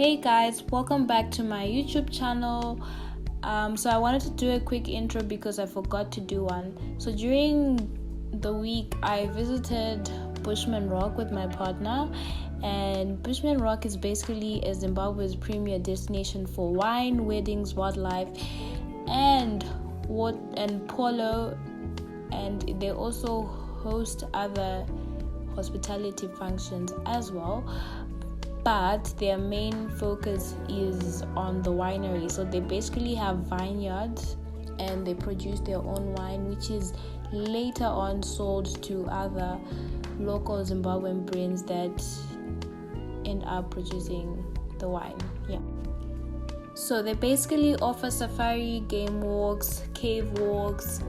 Hey guys, welcome back to my YouTube channel. So I wanted to do a quick intro because I forgot to do one. So during the week I visited Bushmanrock with my partner, and Bushmanrock is basically Zimbabwe's premier destination for wine, weddings, wildlife, and polo, and they also host other hospitality functions as well. But their main focus is on the winery. So they basically have vineyards and they produce their own wine, which is later on sold to other local Zimbabwean brands that end up producing the wine. Yeah. So they basically offer safari, game walks, cave walks,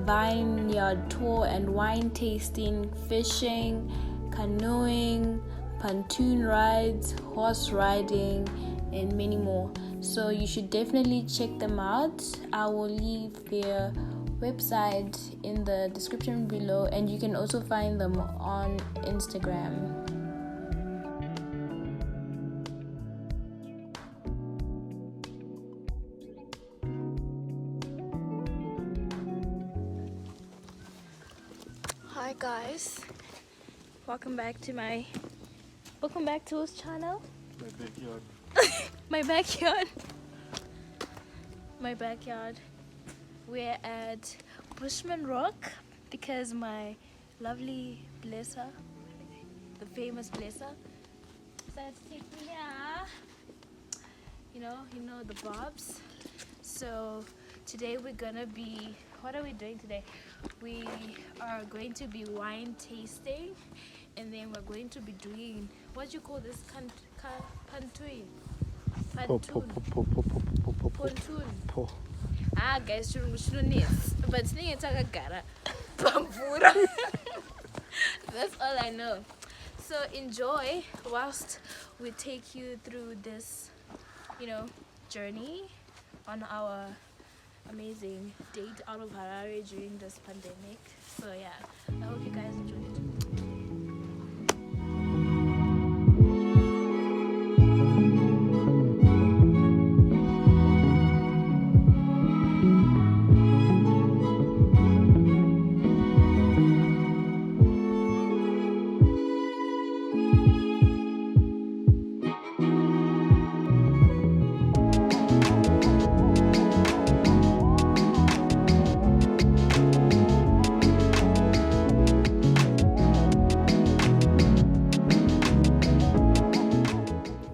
vineyard tour and wine tasting, fishing, canoeing, Pontoon rides, horse riding, and many more. So you should definitely check them out. I will leave their website in the description below, and you can also find them on Instagram. Hi guys, welcome back to his channel. My backyard. My backyard. We're at Bushmanrock because my lovely blesser, the famous blesser, decided to take me here. You know the bobs. So today we're gonna be, what are we doing today? We are going to be wine tasting, and then we're going to be doing, what do you call this? Pontoon. Ah guys, but that's all I know. So enjoy whilst we take you through this, journey on our amazing date out of Harare during this pandemic. So yeah, I hope you guys enjoy it.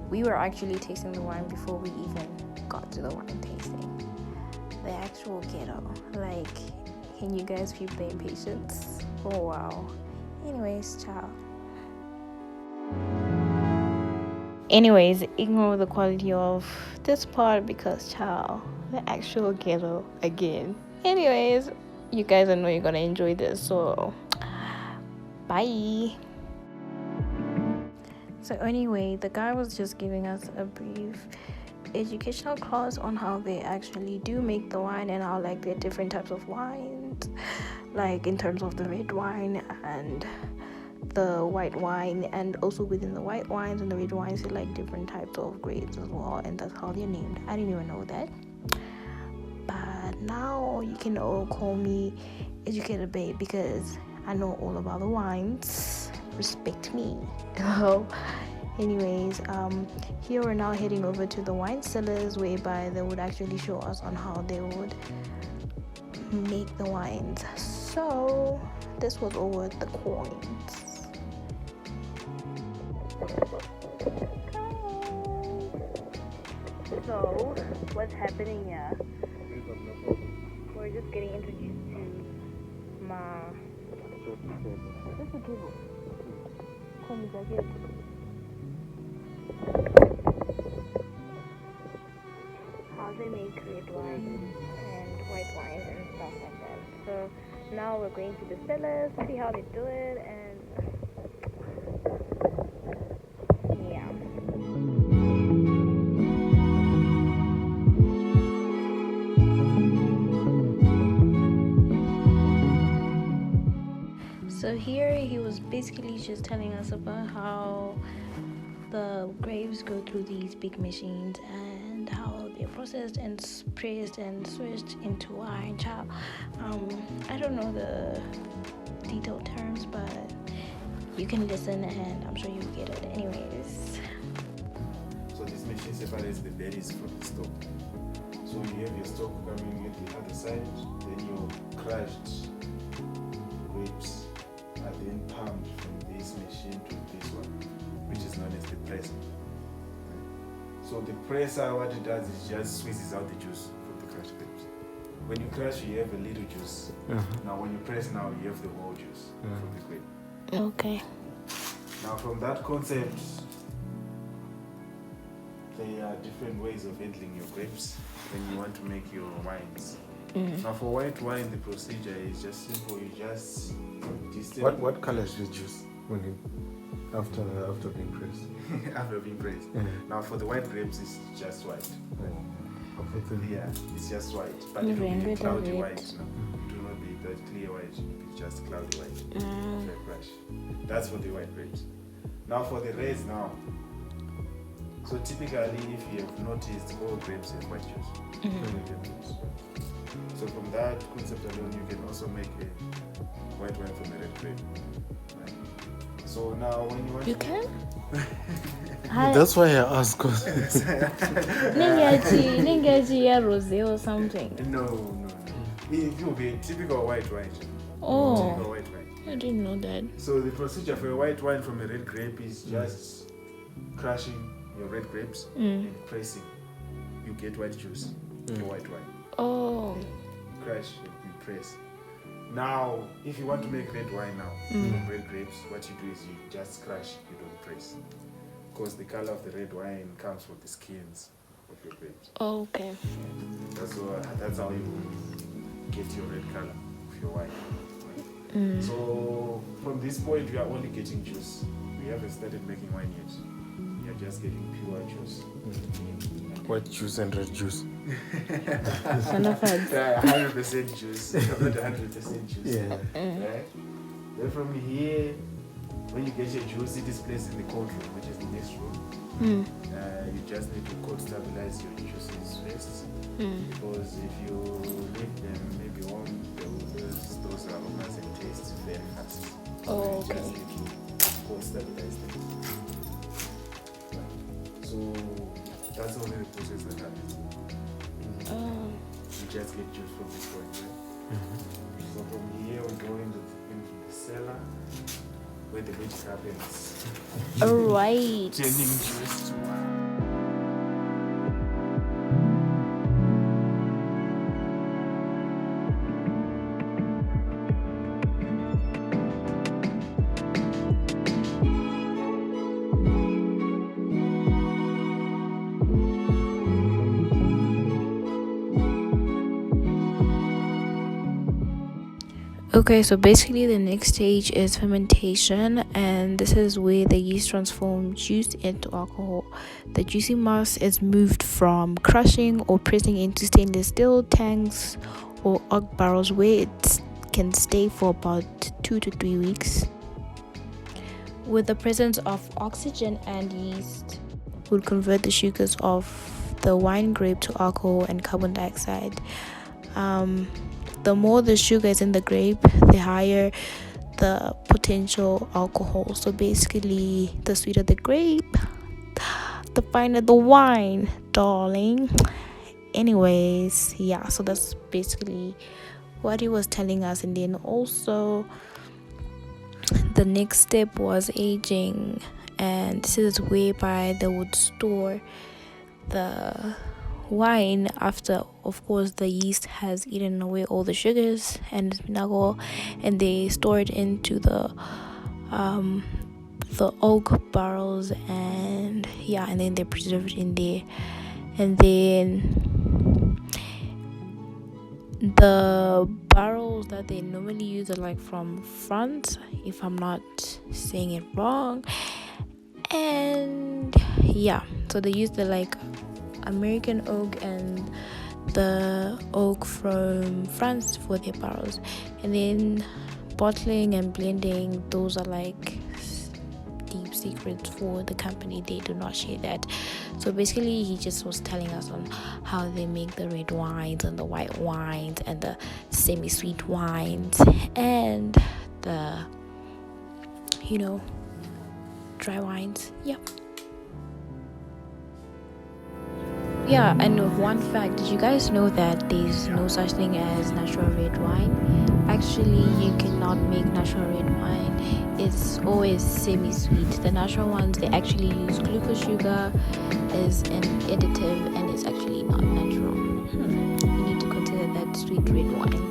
We were actually tasting the wine before we even got to the wine tasting. The actual ghetto. Like, can you guys feel the impatience? Oh wow. Anyways, ciao. Anyways, ignore the quality of this part because ciao. The actual ghetto again. Anyways, you guys, I know you're gonna enjoy this, so bye. So anyway, the guy was just giving us a brief educational class on how they actually do make the wine and how like there are different types of wines, like in terms of the red wine and the white wine, and also within the white wines and the red wines there are like different types of grades as well, and that's how they're named. I didn't even know that, but now you can all call me Educated Babe because I know all about the wines. Respect me. Anyways, here we're now heading over to the wine cellars, whereby they would actually show us on how they would make the wines. So this was all worth the coins. So what's happening here? We're just getting introduced to my what's the table? Call me back here. How they make red wine and white wine and stuff like that. So now we're going to the cellars to see how they do it, and yeah. So here he was basically just telling us about how the grapes go through these big machines and how they're processed and pressed and switched into wine. I don't know the detailed terms, but you can listen and I'm sure you get it. Anyways. So this machine separates the berries from the stalk. So you have your stalk coming at the other side, then your crushed grapes are then pumped from this machine to this one, which is known as the presser. So the presser, what it does is just squeezes out the juice from the crushed grapes. When you crush, you have a little juice. Now when you press now, you have the whole juice from the grape. Okay. Now from that concept, there are different ways of handling your grapes when you want to make your wines. Now for white wine, the procedure is just simple. You just distill. What color is the juice when you after being pressed? After being pressed. Now for the white grapes, it's just white. Yeah, it's just white, but it will be cloudy white. No? It will not be that clear white. It will be just cloudy white. That's for the white grapes. Now for the reds now. So typically, if you have noticed, all grapes have white juice. So from that concept alone, you can also make a white wine from a red grape. Right? So now when you want you can? That's why I asked. Ningachi rosé or something. No. It will be a typical white wine. Oh. Typical white wine. I didn't know that. So the procedure for a white wine from a red grape is just crushing your red grapes and pressing. You get white juice for white wine. Oh. Crush and you press. Now, if you want to make red wine now from red grapes, what you do is you just crush, you don't press. Because the color of the red wine comes from the skins of your grapes. Oh, okay. That's how you get your red color of your wine. So from this point, we are only getting juice. We haven't started making wine yet. We are just getting pure juice. White juice and red juice. 100% juice, not 100% juice. Yeah. Right? Then from here, when you get your juice, it is placed in the cold room, which is the next room. You just need to cold stabilize your juices first. Because if you leave them maybe warm, they will lose those aromas and taste very fast. Oh, okay. You just need to cold stabilize them. So that's only the process that happens. You just get juice from this point, right? So from here we go into the cellar where the magic happens. Alright. Turning juice to wine. Okay, so basically the next stage is fermentation, and this is where the yeast transform juice into alcohol. The juicy mass is moved from crushing or pressing into stainless steel tanks or oak barrels where it can stay for about 2 to 3 weeks. With the presence of oxygen and yeast would convert the sugars of the wine grape to alcohol and carbon dioxide. The more the sugar is in the grape, the higher the potential alcohol. So basically, the sweeter the grape, the finer the wine, darling. Anyways, yeah, so that's basically what he was telling us. And then also, the next step was aging. And this is whereby they would store the wine after, of course, the yeast has eaten away all the sugars and alcohol, and they store it into the oak barrels, and then they preserve it in there. And then the barrels that they normally use are like from France, if I'm not saying it wrong. And so they use the like American oak and the oak from France for their barrels. And then bottling and blending, those are like deep secret for the company. They do not share that. So basically he just was telling us on how they make the red wines and the white wines and the semi-sweet wines and the dry wines. Yeah, and one fact, did you guys know that there's no such thing as natural red wine? Actually, you cannot make natural red wine. It's always semi-sweet. The natural ones, they actually use glucose sugar as an additive, and it's actually not natural. You need to consider that sweet red wine.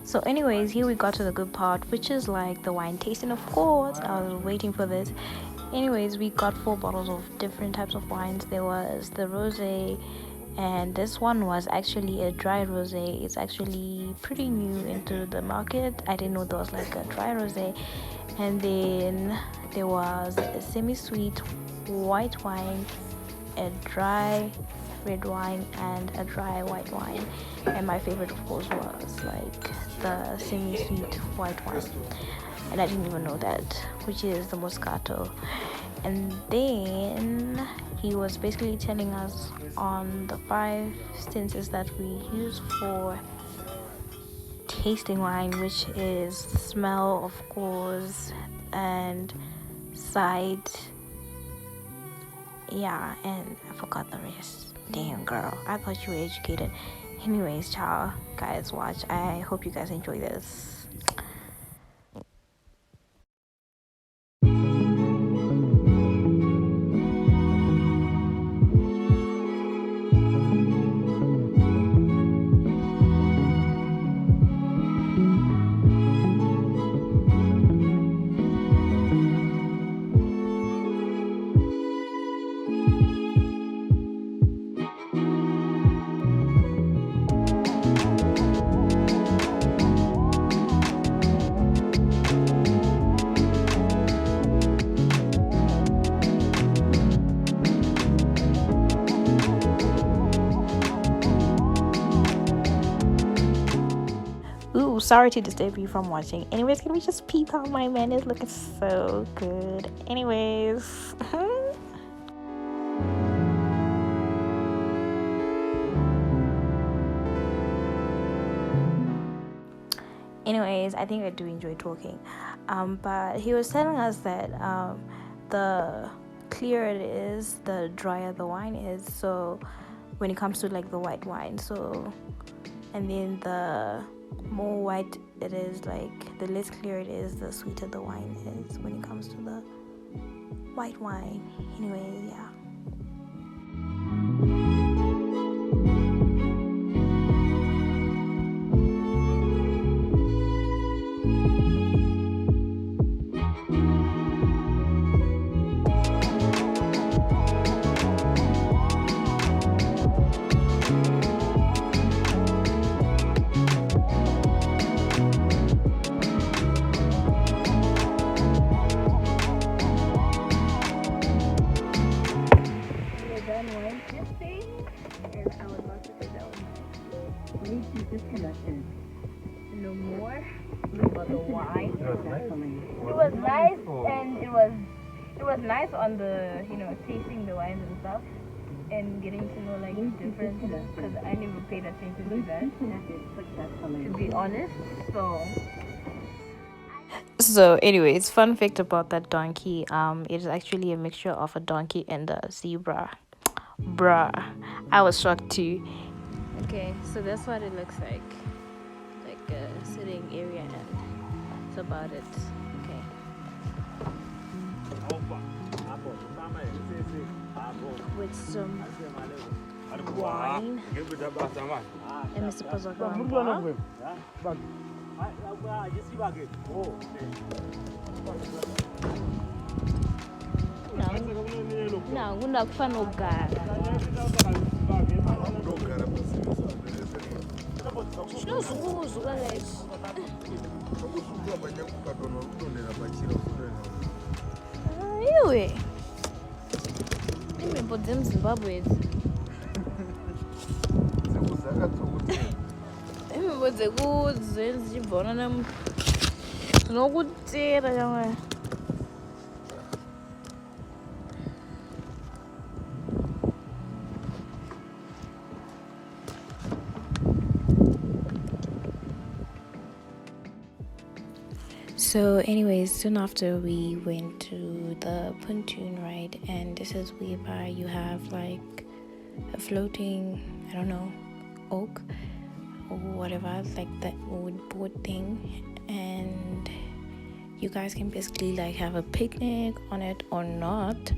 So anyways, here we got to the good part, which is like the wine tasting. Of course, I was waiting for this. Anyways, we got 4 bottles of different types of wines. There was the rosé, and this one was actually a dry rosé. It's actually pretty new into the market. I didn't know there was like a dry rosé. And then there was a semi-sweet white wine, a dry red wine, and a dry white wine. And my favorite, of course, was like the semi-sweet white wine, and I didn't even know that, which is the Moscato. And then he was basically telling us on the 5 senses that we use for tasting wine, which is smell, of course, and sight. Yeah, and I forgot the rest. Damn, girl, I thought you were educated. Anyways, ciao, guys, watch. I hope you guys enjoy this. Sorry to disturb you from watching. Anyways, can we just peep how my man is looking so good? Anyways. I think I do enjoy talking. But he was telling us that the clearer it is, the drier the wine is. So when it comes to like the white wine, so and then the more white it is, like the less clear it is, the sweeter the wine is when it comes to the white wine. Anyway, yeah. No more about the wine. It was nice, and it was nice on the tasting the wines and stuff, and getting to know like the difference, because I never paid attention to that, to be honest. So anyways, fun fact about that donkey, it is actually a mixture of a donkey and a zebra. Bruh, I was shocked too. Okay, so that's what it looks like a sitting area, and that's about it. Okay. With some wine and Mr. Pazagamba. No, ngunda kufana ukugara. Chinozukuzuka lechi. Iwe. Imembo dzemuZimbabwe idzi. Imembo dzekudzenzi chibhona nemuthu. Tinokutera chamwe. So anyways, soon after we went to the Pontoon, right? And this is whereby you have like a floating, I don't know, oak or whatever, like that wood board thing, and you guys can basically like have a picnic on it or not.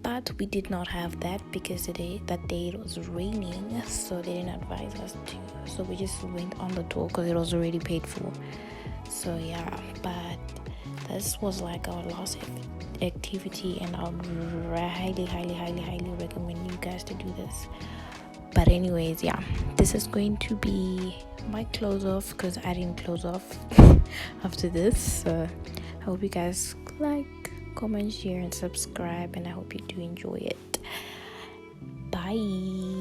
But we did not have that because that day it was raining, so they didn't advise us to. So we just went on the tour because it was already paid for. So yeah, but this was like our last activity, and I would highly recommend you guys to do this. But anyways, yeah, this is going to be my close off because I didn't close off after this. So I hope you guys like, comment, share, and subscribe, and I hope you do enjoy it. Bye.